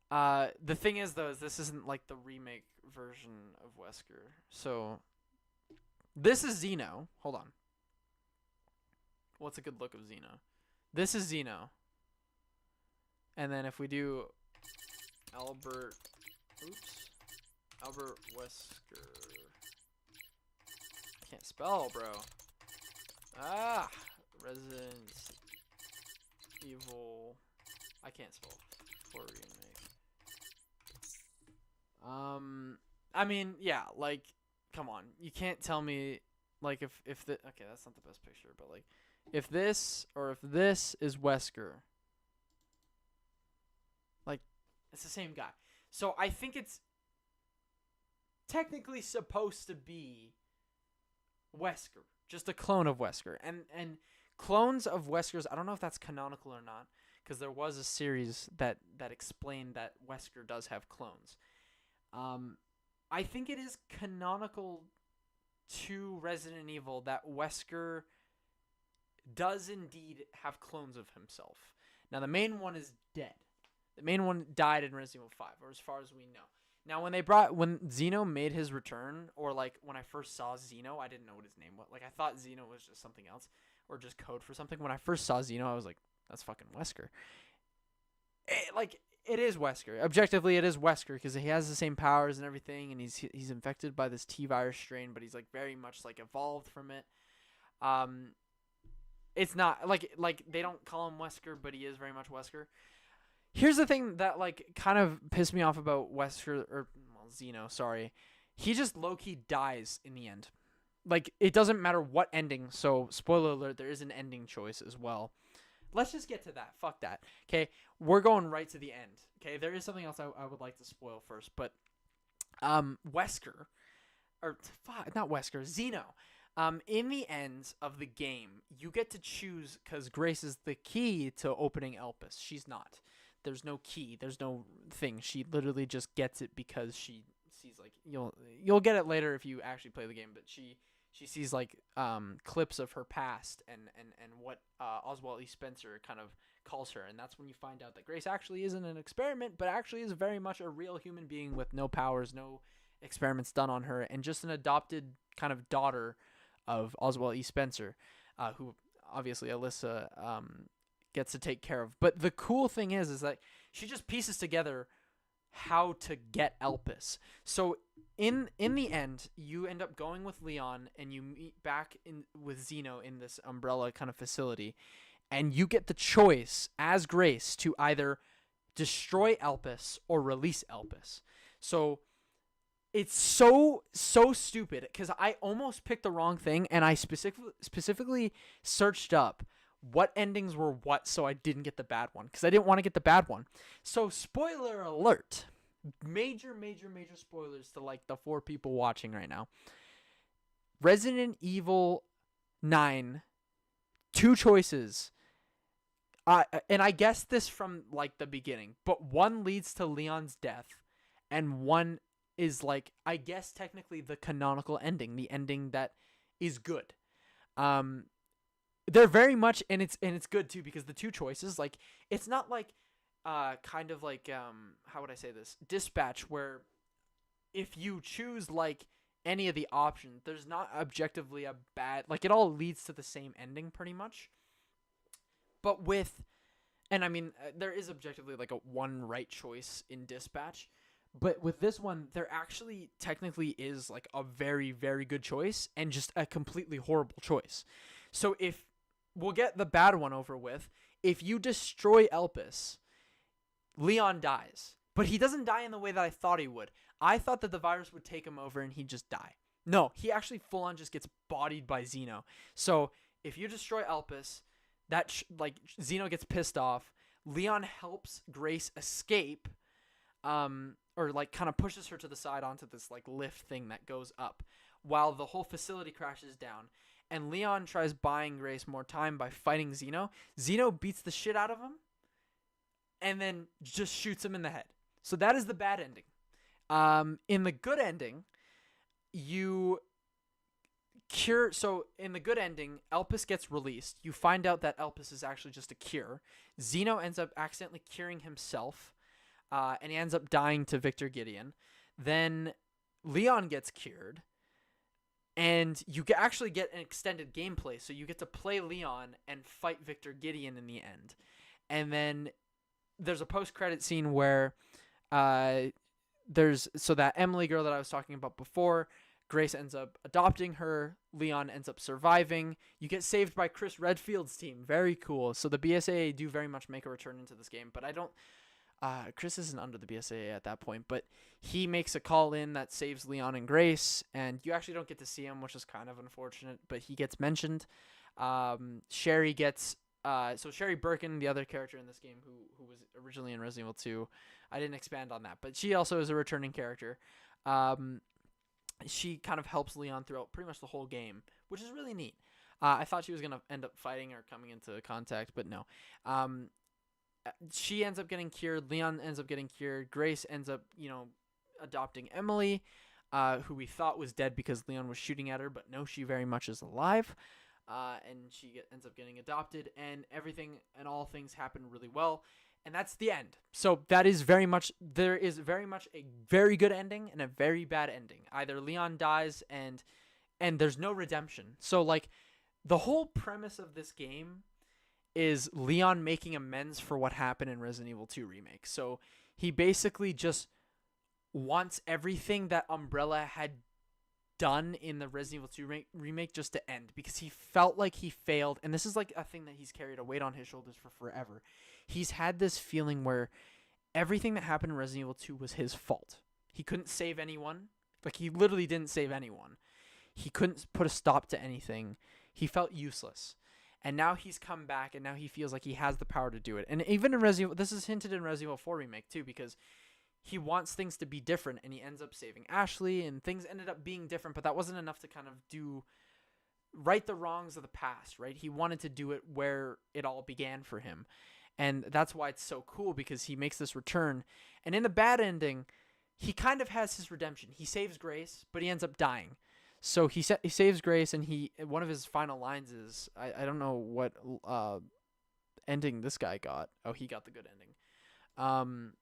The thing is though, is this isn't like the remake version of Wesker. So this is Zeno. Hold on. What's a good look of Zeno? This is Zeno. And then if we do Albert Wesker. Can't spell, bro. Resident Evil. I can't spell for remake. I mean, yeah, like, come on. You can't tell me, like, if the okay, that's not the best picture, but like, if this is Wesker, like, it's the same guy. So I think it's technically supposed to be Wesker, just a clone of Wesker, and clones of Weskers. I don't know if that's canonical or not, because there was a series that explained that Wesker does have clones. I think it is canonical to Resident Evil that Wesker does indeed have clones of himself. Now the main one is dead. The main one died in Resident Evil 5, or as far as we know. Now, when Zeno made his return, or like when I first saw Zeno, I didn't know what his name was. Like, I thought Zeno was just something else, or just code for something. When I first saw Zeno, I was like, that's fucking Wesker. It is Wesker. Objectively, it is Wesker because he has the same powers and everything, and he's infected by this T virus strain, but he's like very much like evolved from it. It's not like they don't call him Wesker, but he is very much Wesker. Here's the thing that like kind of pissed me off about Zeno, sorry. He just low-key dies in the end. Like, it doesn't matter what ending, so spoiler alert, there is an ending choice as well. Let's just get to that. Fuck that. Okay, we're going right to the end. Okay, there is something else I would like to spoil first, but Wesker, or not Wesker, Zeno. In the end of the game, you get to choose, because Grace is the key to opening Elpis. She's not. There's no key. There's no thing. She literally just gets it because she sees, like, you'll get it later if you actually play the game, but she sees like clips of her past and what Oswald E. Spencer kind of calls her, and that's when you find out that Grace actually isn't an experiment, but actually is very much a real human being with no powers, no experiments done on her, and just an adopted kind of daughter of Oswald E. Spencer, who obviously Alyssa gets to take care of. But the cool thing is that she just pieces together how to get Elpis. So in the end, you end up going with Leon, and you meet back with Zeno in this Umbrella kind of facility, and you get the choice as Grace to either destroy Elpis or release Elpis. So it's so stupid because I almost picked the wrong thing, and I specifically searched up what endings were what so I didn't get the bad one, because I didn't want to get the bad one. So spoiler alert, major spoilers to like the 4 people watching right now. Resident Evil 9, 2 choices, and I guessed this from like the beginning, but one leads to Leon's death, and one is like, I guess technically the canonical ending, the ending that is good. They're very much, and it's good too, because the 2 choices, like, it's not like kind of like how would I say this, Dispatch, where if you choose like any of the options, there's not objectively a bad, like, it all leads to the same ending pretty much. But and I mean, there is objectively like a one right choice in Dispatch, but with this one, there actually technically is like a very, very good choice and just a completely horrible choice. So if we'll get the bad one over with, if you destroy Elpis, Leon dies. But he doesn't die in the way that I thought he would. I thought that the virus would take him over and he'd just die. No, he actually full on just gets bodied by Xeno. So if you destroy Elpis, like Xeno gets pissed off. Leon helps Grace escape, or like kind of pushes her to the side onto this like lift thing that goes up, while the whole facility crashes down. And Leon tries buying Grace more time by fighting Xeno. Xeno beats the shit out of him, and then just shoots him in the head. So that is the bad ending. In the good ending, you cure. So in the good ending, Elpis gets released. You find out that Elpis is actually just a cure. Xeno ends up accidentally curing himself, and he ends up dying to Victor Gideon. Then Leon gets cured, and you actually get an extended gameplay. So you get to play Leon and fight Victor Gideon in the end. And then there's a post-credit scene where there's that Emily girl that I was talking about before. Grace ends up adopting her. Leon ends up surviving. You get saved by Chris Redfield's team. Very cool. So the BSAA do very much make a return into this game, but I don't. Chris isn't under the BSAA at that point, but he makes a call in that saves Leon and Grace, and you actually don't get to see him, which is kind of unfortunate, but he gets mentioned. Sherry gets. So Sherry Birkin, the other character in this game who was originally in Resident Evil 2, I didn't expand on that, but she also is a returning character. She kind of helps Leon throughout pretty much the whole game, which is really neat. I thought she was going to end up fighting or coming into contact, but no. She ends up getting cured. Leon ends up getting cured. Grace ends up, adopting Emily, who we thought was dead because Leon was shooting at her, but no, she very much is alive. And she ends up getting adopted, and everything and all things happen really well. And that's the end. So there is very much a very good ending and a very bad ending. Either Leon dies and there's no redemption. So like the whole premise of this game is Leon making amends for what happened in Resident Evil 2 Remake. So he basically just wants everything that Umbrella had done in the Resident Evil 2 remake just to end, because he felt like he failed. And this is like a thing that he's carried a weight on his shoulders for forever. He's had this feeling where everything that happened in Resident Evil 2 was his fault. He couldn't save anyone. Like, he literally didn't save anyone. He couldn't put a stop to anything. He felt useless. And now he's come back, and now he feels like he has the power to do it. And even in Resident Evil, this is hinted in Resident Evil 4 Remake too, because he wants things to be different, and he ends up saving Ashley, and things ended up being different, but that wasn't enough to kind of right the wrongs of the past, right? He wanted to do it where it all began for him. And that's why it's so cool, because he makes this return. And in the bad ending, he kind of has his redemption. He saves Grace, but he ends up dying. So he saves Grace, and one of his final lines is, I don't know what ending this guy got. Oh, he got the good ending.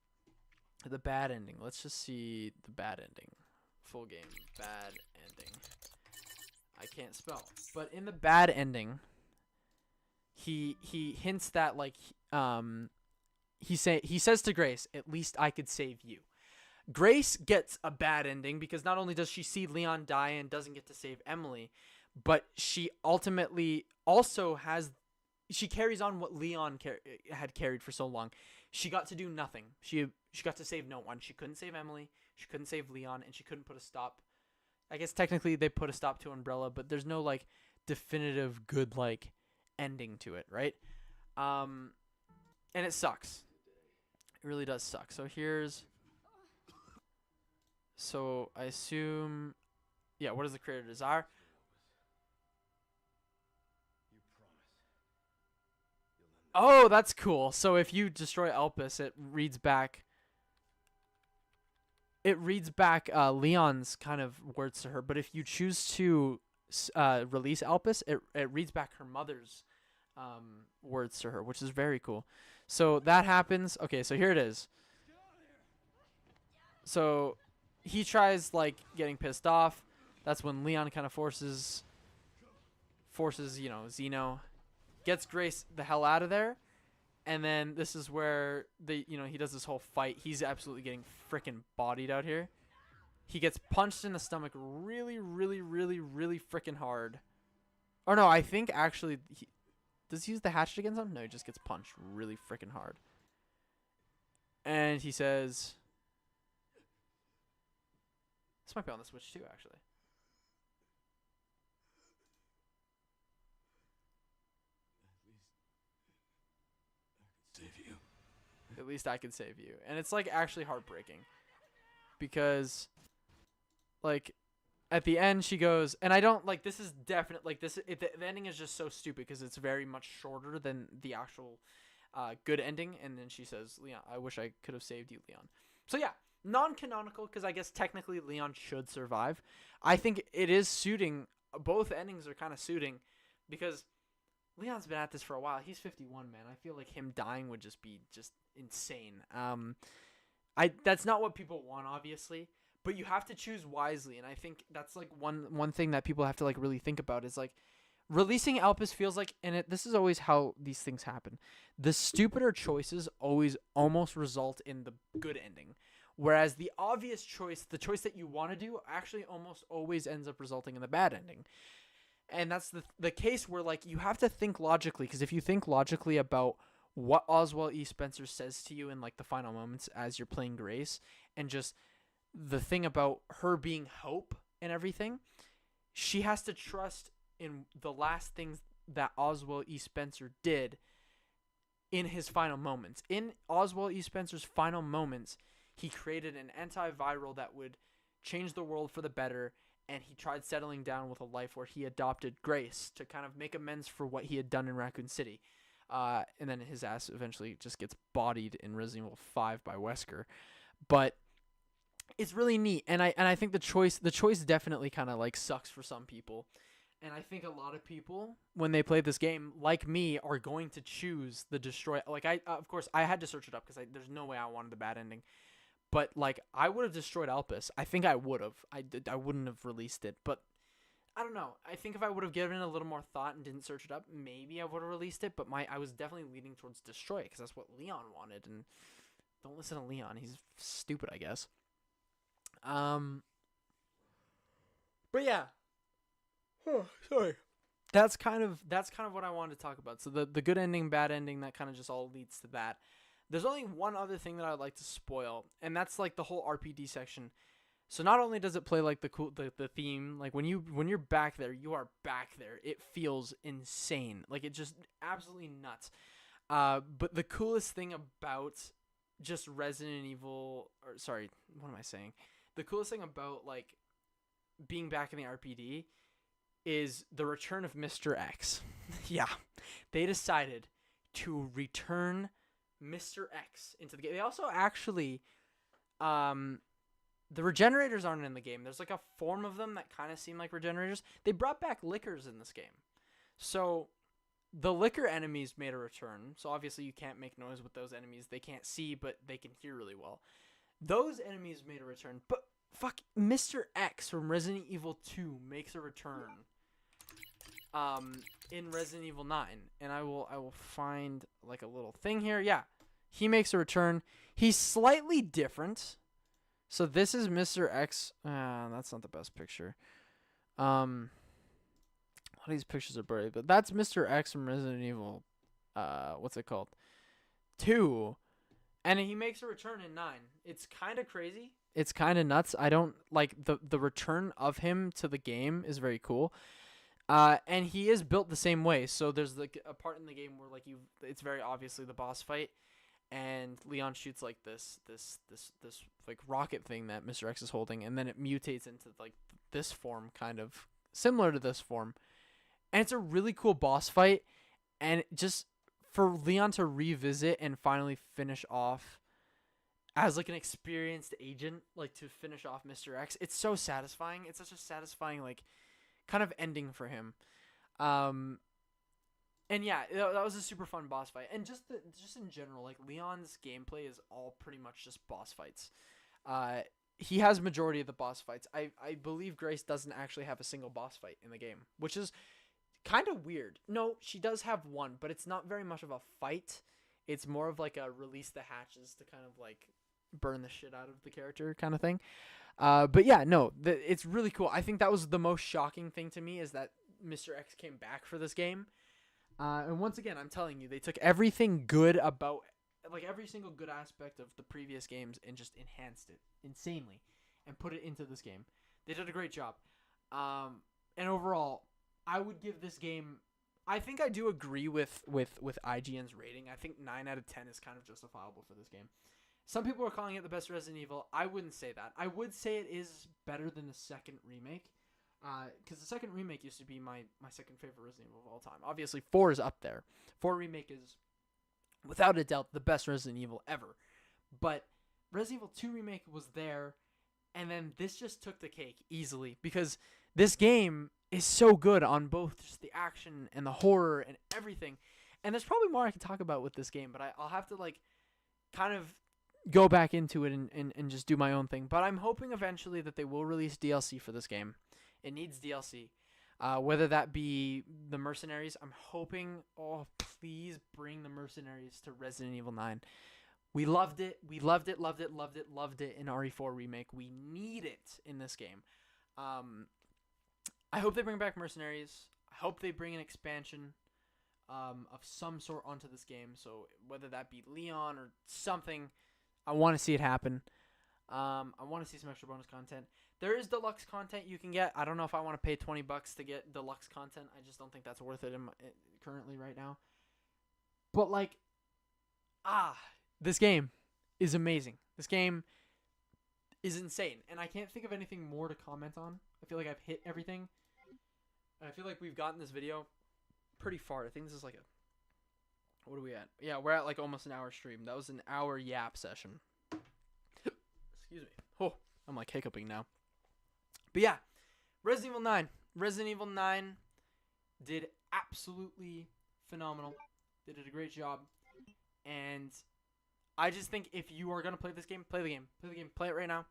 The bad ending. Let's just see the bad ending. Full game. Bad ending. I can't spell. But in the bad ending, he hints that like he says to Grace, "At least I could save you." Grace gets a bad ending because not only does she see Leon die and doesn't get to save Emily, but she ultimately also she carries on what Leon had carried for so long. She got to do nothing. She got to save no one. She couldn't save Emily. She couldn't save Leon, and she couldn't put a stop. I guess technically they put a stop to Umbrella, but there's no like definitive good like ending to it, right? And it sucks. It really does suck. So I assume, yeah. What does the creator desire? Oh, that's cool. So if you destroy Elpis, it reads back. Leon's kind of words to her, but if you choose to release Elpis, it reads back her mother's words to her, which is very cool. So that happens. Okay, so here it is. So he tries like getting pissed off. That's when Leon kind of forces Xeno, gets Grace the hell out of there. And then this is where he does this whole fight. He's absolutely getting freaking bodied out here. He gets punched in the stomach really, really, really, really freaking hard. Or no, I think actually, does he use the hatchet against him? No, he just gets punched really freaking hard. And he says, this might be on the Switch too, actually. you. At least I can save you. And it's like actually heartbreaking because like at the end she goes, and I don't like, this is definite, like the ending is just so stupid because it's very much shorter than the actual good ending. And then she says, Leon, I wish I could have saved you, Leon. So yeah, non-canonical because I guess technically Leon should survive. I think it is suiting, both endings are kind of suiting because Leon's been at this for a while. He's 51, man. I feel like him dying would just be just insane. That's not what people want, obviously, but you have to choose wisely, and I think that's like one thing that people have to like really think about is like releasing Elpis feels like, and this is always how these things happen. The stupider choices always almost result in the good ending, whereas the obvious choice, the choice that you want to do, actually almost always ends up resulting in the bad ending. And that's the case where like you have to think logically, because if you think logically about what Oswald E. Spencer says to you in like the final moments as you're playing Grace, and just the thing about her being hope and everything, she has to trust in the last things that Oswald E. Spencer did in his final moments. In Oswald E. Spencer's final moments, he created an antiviral that would change the world for the better, and he tried settling down with a life where he adopted Grace to kind of make amends for what he had done in Raccoon City. And then his ass eventually just gets bodied in Resident Evil 5 by Wesker. But it's really neat, and I think the choice definitely kind of like sucks for some people. And I think a lot of people, when they play this game, like me, are going to choose the destroy. Like of course, I had to search it up because there's no way I wanted the bad ending. But like, I would have destroyed Elpis. I think I would have. I wouldn't have released it. But I don't know. I think if I would have given it a little more thought and didn't search it up, maybe I would have released it. But I was definitely leaning towards destroy because that's what Leon wanted. And don't listen to Leon. He's stupid, I guess. But yeah. Oh, sorry. That's kind of what I wanted to talk about. So the good ending, bad ending, that kind of just all leads to that. There's only one other thing that I'd like to spoil, and that's like the whole RPD section. So not only does it play like the theme, like when you're back there, you are back there. It feels insane. Like it just absolutely nuts. But the coolest thing about just Resident Evil, or sorry, what am I saying? The coolest thing about like being back in the RPD is the return of Mr. X. Yeah. They decided to return Mr. X into the game. They also actually, the regenerators aren't in the game. There's like a form of them that kind of seem like regenerators. They brought back lickers in this game. So the licker enemies made a return. So obviously you can't make noise with those enemies. They can't see, but they can hear really well. Those enemies made a return. But fuck, Mr. X from Resident Evil 2 makes a return in Resident Evil 9, and I will find like a little thing here. Yeah, he makes a return. He's slightly different. So this is Mr. X. That's not the best picture. A lot of these pictures are blurry, but that's Mr. X from Resident Evil. What's it called? 2, and he makes a return in 9. It's kind of crazy. It's kind of nuts. I don't like the return of him to the game is very cool. And he is built the same way. So there's like a part in the game where like it's very obviously the boss fight, and Leon shoots like this like rocket thing that Mr. X is holding, and then it mutates into like this form, kind of similar to this form. And it's a really cool boss fight, and just for Leon to revisit and finally finish off as like an experienced agent, like to finish off Mr. X, it's so satisfying. It's such a satisfying like kind of ending for him. And yeah, that was a super fun boss fight. And just in general, like Leon's gameplay is all pretty much just boss fights. He has majority of the boss fights. I believe Grace doesn't actually have a single boss fight in the game, which is kind of weird. No, she does have one, but it's not very much of a fight. It's more of like a release the hatches to kind of like burn the shit out of the character kind of thing. But yeah, no, it's really cool. I think that was the most shocking thing to me, is that Mr. X came back for this game. And once again, I'm telling you, they took everything good about, like every single good aspect of the previous games and just enhanced it insanely and put it into this game. They did a great job. And overall, I would give this game I think I do agree with IGN's rating. I think 9 out of 10 is kind of justifiable for this game. Some people are calling it the best Resident Evil. I wouldn't say that. I would say it is better than the second remake. Because the second remake used to be my second favorite Resident Evil of all time. Obviously, 4 is up there. 4 remake is, without a doubt, the best Resident Evil ever. But Resident Evil 2 remake was there, and then this just took the cake easily. Because this game is so good on both just the action and the horror and everything. And there's probably more I can talk about with this game, but I'll have to, like, kind of go back into it and just do my own thing. But I'm hoping eventually that they will release DLC for this game. It needs DLC. Whether that be the Mercenaries. I'm hoping, please bring the Mercenaries to Resident Evil 9. We loved it. We loved it in RE4 Remake. We need it in this game. I hope they bring back Mercenaries. I hope they bring an expansion of some sort onto this game. So whether that be Leon or something, I want to see it happen. I want to see some extra bonus content. There is deluxe content you can get. I don't know if I want to pay $20 to get deluxe content. I just don't think that's worth it currently right now. But like, this game is amazing. This game is insane, and I can't think of anything more to comment on. I feel like I've hit everything. And I feel like we've gotten this video pretty far. I think this is like what are we at? Yeah, we're at like almost an hour stream. That was an hour yap session. Excuse me. Oh, I'm like hiccuping now. But yeah, Resident Evil 9. Resident Evil 9 did absolutely phenomenal. They did a great job. And I just think if you are going to play this game, play the game. Play the game. Play it right now.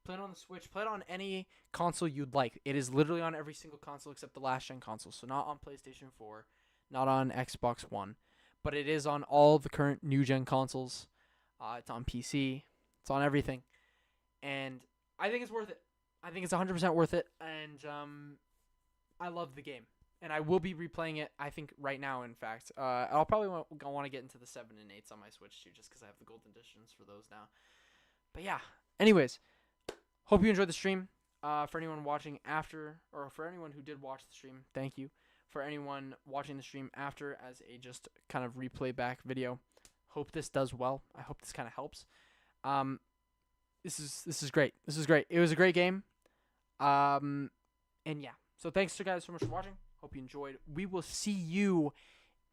Play it on the Switch. Play it on any console you'd like. It is literally on every single console except the last-gen console. So not on PlayStation 4, not on Xbox One. But it is on all the current new-gen consoles. It's on PC. It's on everything. And I think it's worth it. I think it's 100% worth it. And I love the game. And I will be replaying it, I think, right now, in fact. I'll probably want to get into the 7 and 8s on my Switch, too, just because I have the gold editions for those now. But yeah. Anyways, hope you enjoyed the stream. For anyone watching after, or for anyone who did watch the stream, thank you. For anyone watching the stream after as a just kind of replay back video, hope this does well. I hope this kind of helps. This is great. This is great. It was a great game. And yeah. So thanks to you guys so much for watching. Hope you enjoyed. We will see you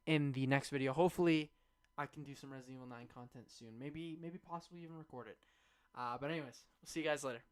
in the next video. Hopefully, I can do some Resident Evil 9 content soon. Maybe possibly even record it. But anyways, we'll see you guys later.